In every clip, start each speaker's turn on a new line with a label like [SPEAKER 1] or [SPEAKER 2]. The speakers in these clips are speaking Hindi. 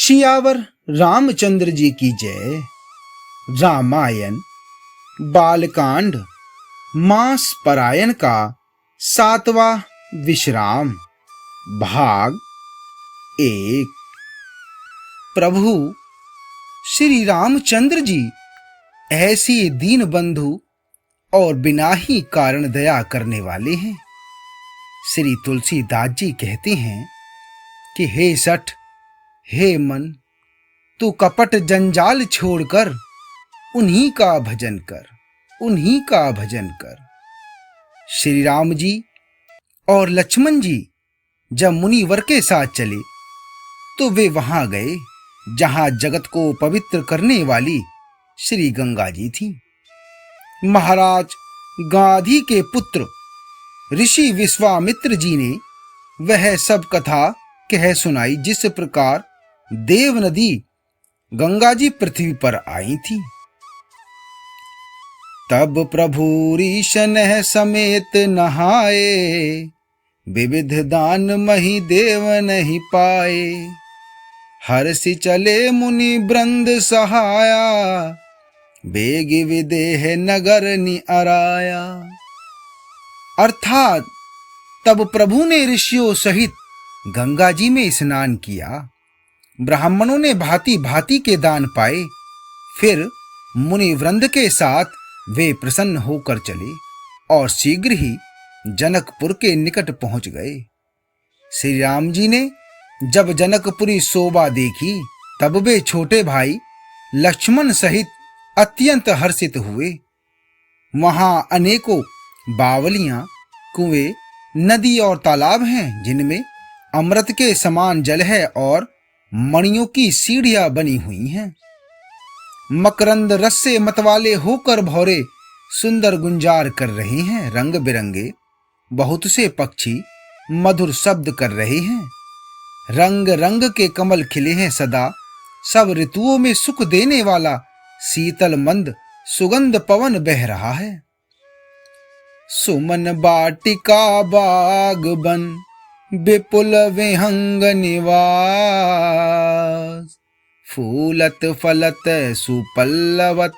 [SPEAKER 1] सियावर रामचंद्र जी की जय। रामायण बालकांड मास परायण का 7वां विश्राम भाग 1। प्रभु श्री रामचंद्र जी ऐसे दीन बंधु और बिना ही कारण दया करने वाले हैं। श्री तुलसीदास जी कहते हैं कि हे सठ, हे मन, तू कपट जंजाल छोड़कर उन्हीं का भजन कर, उन्हीं का भजन कर। श्री राम जी और लक्ष्मण जी जब मुनिवर के साथ चले तो वे वहां गए जहां जगत को पवित्र करने वाली श्री गंगा जी थी। महाराज गांधी के पुत्र ऋषि विश्वामित्र जी ने वह सब कथा कह सुनाई जिस प्रकार देव नदी गंगा जी पृथ्वी पर आई थी। तब प्रभु ऋषन समेत नहाए, विविध दान मही देव नहीं पाए। हर्षि चले मुनि वृंद सहाया, बेग विदेह नगर नि अराया। अर्थात तब प्रभु ने ऋषियों सहित गंगा जी में स्नान किया। ब्राह्मणों ने भांति भांति के दान पाए। फिर मुनि वृंद के साथ वे प्रसन्न होकर चले और शीघ्र ही जनकपुर के निकट पहुंच गए। श्री राम जी ने जब जनकपुरी शोभा देखी तब वे छोटे भाई लक्ष्मण सहित अत्यंत हर्षित हुए। वहां अनेकों बावलियां, कुएं, नदी और तालाब हैं जिनमें अमृत के समान जल है और मणियों की सीढ़ियां बनी हुई हैं। मकरंद रस से मतवाले होकर भौरे सुंदर गुंजार कर रहे हैं। रंग बिरंगे बहुत से पक्षी मधुर शब्द कर रहे हैं। रंग रंग के कमल खिले हैं सदा। सब ऋतुओं में सुख देने वाला शीतल मंद सुगंध पवन बह रहा है। सुमन बाटिका बाग बन, विपुल विहंग निवास। फूलत फलत सुपल्लवत,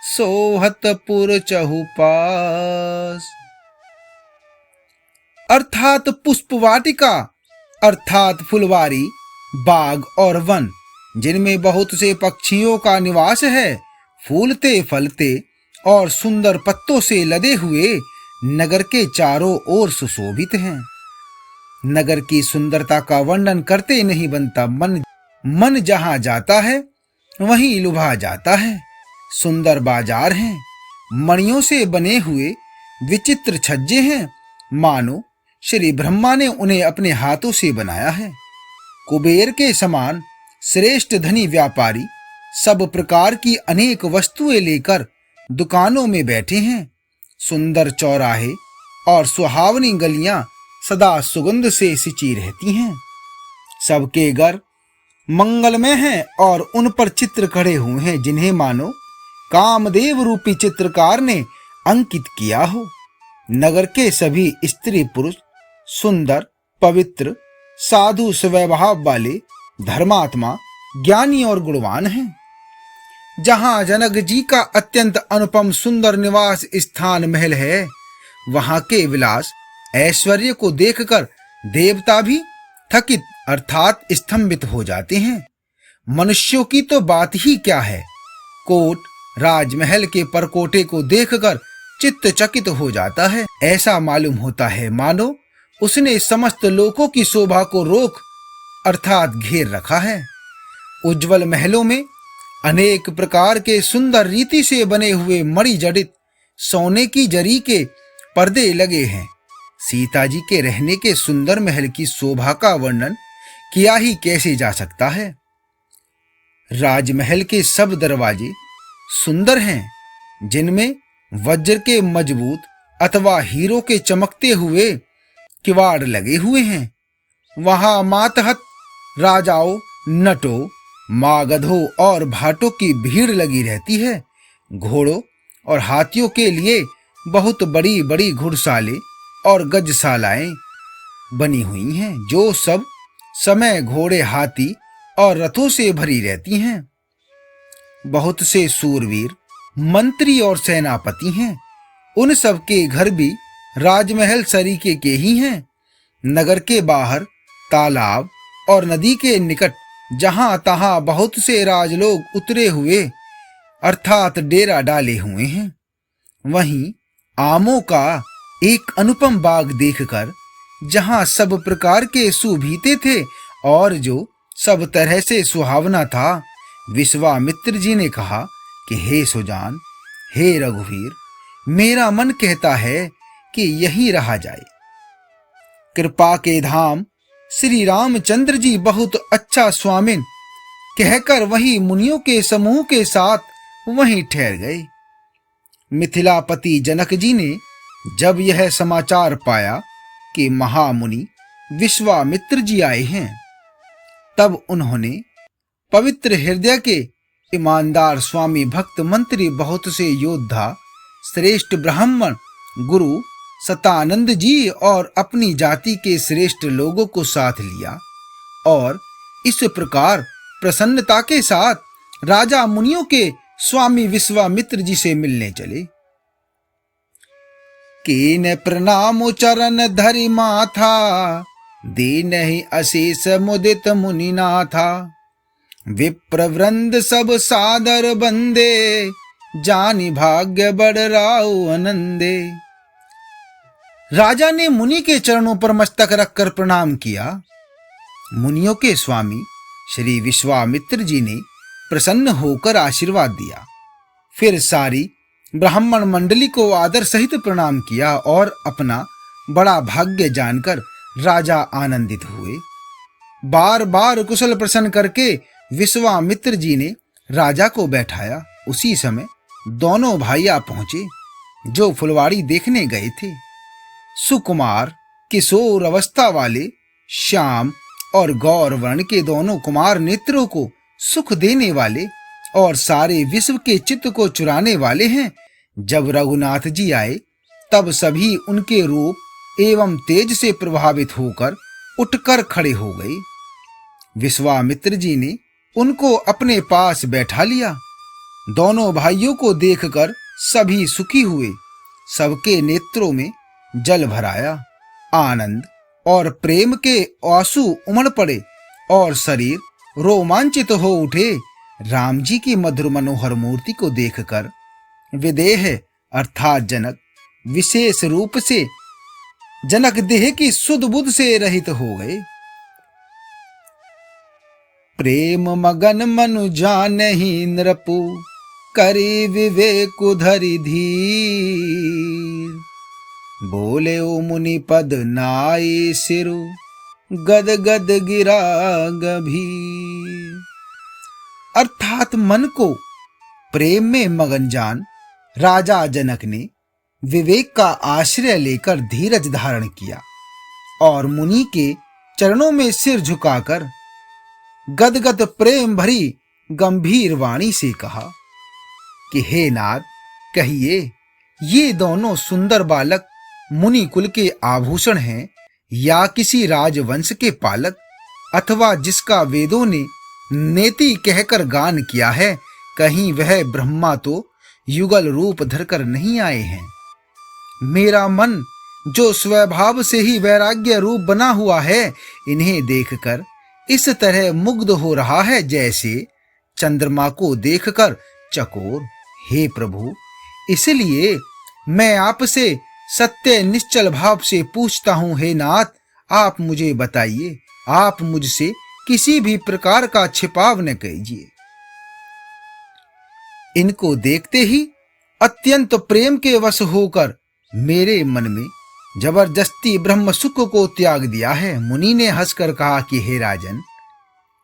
[SPEAKER 1] सोहत पुर चहुपास। अर्थात पुष्पवाटिका अर्थात फुलवारी, बाग और वन जिनमें बहुत से पक्षियों का निवास है। फूलते फलते और सुंदर पत्तों से लदे हुए नगर के चारों ओर सुशोभित हैं। नगर की सुंदरता का वर्णन करते नहीं बनता। मन जहां जाता है वहीं लुभा जाता है। सुंदर बाजार हैं, मणियों से बने हुए विचित्र छज्जे हैं, मानो श्री ब्रह्मा ने उन्हें अपने हाथों से बनाया है। कुबेर के समान श्रेष्ठ धनी व्यापारी सब प्रकार की अनेक वस्तुएं लेकर दुकानों में बैठे हैं। सुंदर चौराहे और सुहावनी गलियां सदा सुगंध से सिंची रहती हैं। सबके घर मंगलमय हैं और उन पर चित्र खड़े हुए हैं जिन्हें मानो कामदेव रूपी चित्रकार ने अंकित किया हो। नगर के सभी स्त्री पुरुष सुंदर, पवित्र, साधु स्वभाव वाले, धर्मात्मा, ज्ञानी और गुणवान हैं। जहां जनक जी का अत्यंत अनुपम सुंदर निवास स्थान महल है, वहां के विलास ऐश्वर्य को देखकर देवता भी थकित अर्थात स्तंभित हो जाते हैं। मनुष्यों की तो बात ही क्या है। कोट राजमहल के परकोटे को देखकर चित्त चकित हो जाता है। ऐसा मालूम होता है मानो उसने समस्त लोकों की शोभा को रोक अर्थात घेर रखा है। उज्जवल महलों में अनेक प्रकार के सुंदर रीति से बने हुए मणि जड़ित सोने की जरी के पर्दे लगे हैं। सीता जी के रहने के सुंदर महल की शोभा का वर्णन किया ही कैसे जा सकता है। राजमहल के सब दरवाजे सुंदर हैं जिनमें वज्र के मजबूत अथवा हीरो के चमकते हुए किवाड़ लगे हुए हैं। वहां मातहत राजाओं, नटों, मागधों और भाटों की भीड़ लगी रहती है। घोड़ों और हाथियों के लिए बहुत बड़ी बड़ी घुड़सालें और गजशालाएं बनी हुई हैं, जो सब समय घोड़े, हाथी और रथों से भरी रहती हैं। बहुत से सूरवीर, मंत्री और सेनापति हैं। उन सब के घर भी राजमहल सरीके के ही हैं। नगर के बाहर तालाब और नदी के निकट जहां तहां बहुत से राजलोग उतरे हुए अर्थात डेरा डाले हुए हैं। वहीं आमों का एक अनुपम बाग देखकर, जहां सब प्रकार के सुभीते थे और जो सब तरह से सुहावना था, विश्वामित्र जी ने कहा कि हे सुजान, हे रघुवीर, मेरा मन कहता है कि यहीं रहा जाए। कृपा के धाम श्री रामचंद्र जी बहुत अच्छा स्वामिन कहकर वहीं मुनियों के समूह के साथ वहीं ठहर गए। मिथिलापति जनक जी ने जब यह समाचार पाया कि महामुनि विश्वामित्र जी आए हैं, तब उन्होंने पवित्र हृदय के ईमानदार स्वामी भक्त मंत्री बहुत से योद्धा, श्रेष्ठ ब्राह्मण, गुरु सतानंद जी और अपनी जाति के श्रेष्ठ लोगों को साथ लिया और इस प्रकार प्रसन्नता के साथ राजा मुनियों के स्वामी विश्वामित्र जी से मिलने चले। कीन प्रणाम चरण धरि माथा, दीनहि अशेष मुदित मुनि नाथा। विप्रवृंद सब सादर बंदे, जानि भाग्य बड़ राउ आनंदे। राजा ने मुनि के चरणों पर मस्तक रखकर प्रणाम किया। मुनियों के स्वामी श्री विश्वामित्र जी ने प्रसन्न होकर आशीर्वाद दिया। फिर सारी ब्राह्मण मंडली को आदर सहित प्रणाम किया और अपना बड़ा भाग्य जानकर राजा आनंदित हुए। बार बार कुशल प्रश्न करके विश्वामित्र जी ने राजा को बैठाया। उसी समय दोनों भाइया पहुंचे जो फुलवाड़ी देखने गए थे। सुकुमार किशोर अवस्था वाले श्याम और गौर वर्ण के दोनों कुमार नेत्रों को सुख देने वाले और सारे विश्व के चित्त को चुराने वाले हैं। जब रघुनाथ जी आए तब सभी उनके रूप एवं तेज से प्रभावित होकर उठकर खड़े हो गए। विश्वामित्र जी ने उनको अपने पास बैठा लिया। दोनों भाइयों को देखकर सभी सुखी हुए। सबके नेत्रों में जल भराया। आनंद और प्रेम के आंसू उमड़ पड़े और शरीर रोमांचित हो उठे। राम जी की मधुर मनोहर मूर्ति को देखकर विदेह अर्थात जनक विशेष रूप से जनक देह की सुध बुध से रहित हो गए। प्रेम मगन मनु जानहि नृपु, करि विवेक धरि धीर। बोले ओ मुनि पद नाई सिरु, गद गद गिरा गभीर। अर्थात मन को प्रेम में मगन जान राजा जनक ने विवेक का आश्रय लेकर धीरज धारण किया और मुनि के चरणों में सिर झुकाकर गदगद प्रेम भरी गंभीर वाणी से कहा कि हे नाथ, कहिए ये दोनों सुंदर बालक मुनि कुल के आभूषण हैं या किसी राजवंश के पालक, अथवा जिसका वेदों ने नेति कहकर गान किया है, कहीं वह ब्रह्मा तो युगल रूप धरकर नहीं आए हैं। मेरा मन जो स्वभाव से ही वैराग्य रूप बना हुआ है, इन्हें देखकर इस तरह मुग्ध हो रहा है जैसे चंद्रमा को देखकर चकोर। हे प्रभु, इसलिए मैं आपसे सत्य निश्चल भाव से पूछता हूं, हे नाथ, आप मुझे बताइए, आप मुझसे किसी भी प्रकार का छिपाव न कीजिए। इनको देखते ही अत्यंत प्रेम के वश होकर मेरे मन में जबरदस्ती ब्रह्म सुख को त्याग दिया है। मुनि ने हंसकर कहा कि हे राजन,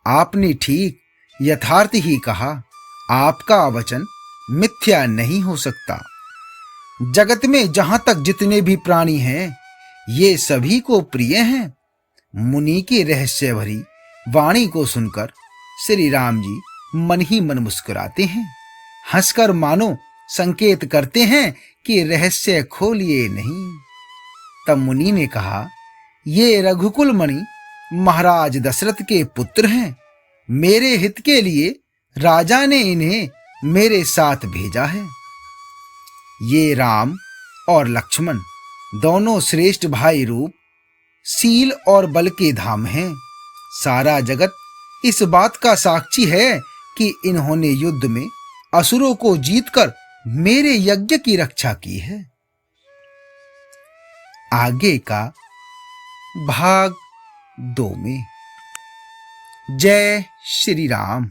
[SPEAKER 1] आपने ठीक यथार्थ ही कहा। आपका वचन मिथ्या नहीं हो सकता। जगत में जहां तक जितने भी प्राणी हैं, ये सभी को प्रिय हैं। मुनि की रहस्य भरी वाणी को सुनकर श्री राम जी मन ही मन मुस्कुराते हैं, हंसकर मानो संकेत करते हैं कि रहस्य खोलिए नहीं। तब मुनि ने कहा, ये रघुकुल मणि महाराज दशरथ के पुत्र हैं। मेरे हित के लिए राजा ने इन्हें मेरे साथ भेजा है। ये राम और लक्ष्मण दोनों श्रेष्ठ भाई रूप, शील और बल के धाम हैं। सारा जगत इस बात का साक्षी है कि इन्होंने युद्ध में असुरों को जीतकर मेरे यज्ञ की रक्षा की है। आगे का भाग 2 में। जय श्री राम।